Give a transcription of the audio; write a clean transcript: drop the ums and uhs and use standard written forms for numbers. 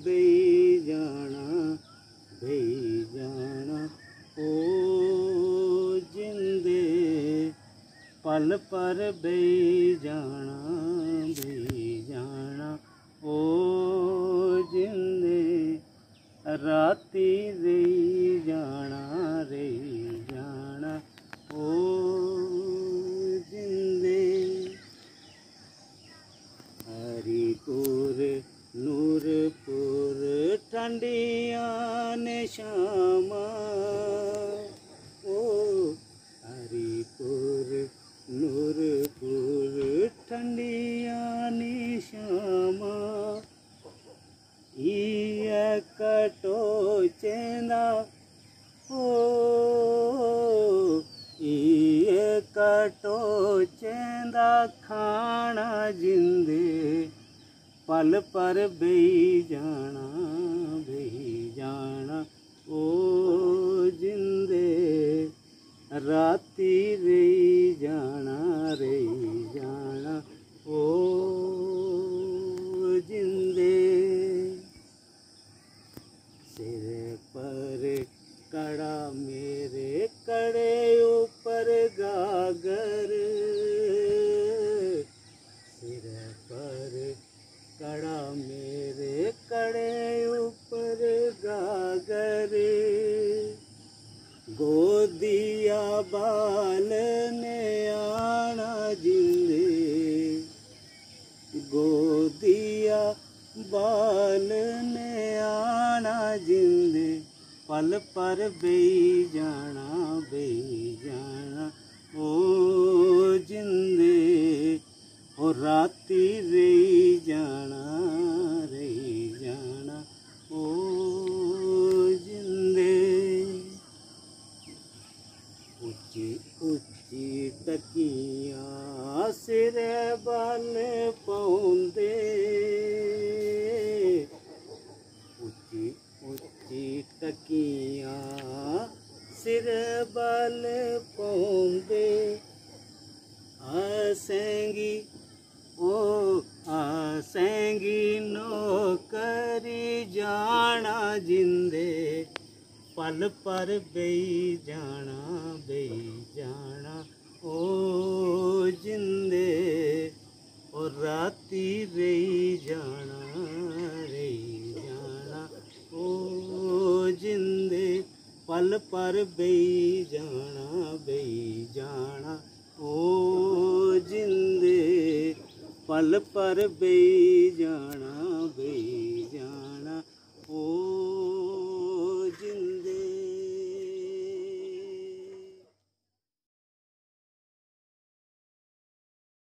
बेई जाना ओ जिंदे पल पर बेई जाना ओ जिंदे राती रही जाना ओ जिंदे हरिपुर नूरपुर ठंडियां ने शामा ओ हरिपुर नूरपुर ठंडियां ने शामा इयै कटोचेंदा ओ इयै कटोचेंदा खाना जिंदे पल पर बेई जाना ओ जिंदे राती रही जाना ओ जिंदे सिर पर कड़ा मेरे कड़े ऊपर गागर सिर पर कड़ा मेरे कड़े ऊपर गागर गोदिया बाल ने आना जिंदे गोदिया बाल ने आना जिंदे पल पर बेई जाना ओ जिंदे ओ राती रही जाना ओ जिंदे उच्ची उच्ची तकियां सिर बल पौंदे उच्ची उच्ची तकियां सिर बल पौंदे आसेंगी ओ आसेंगी नौकरी जाना जिंदे पल पर बेई जाना ओ जिंदे और राती रही जाना ओ जिंदे पल पर बेई जाना ओ जिंदे पल पर बेई जाना ओ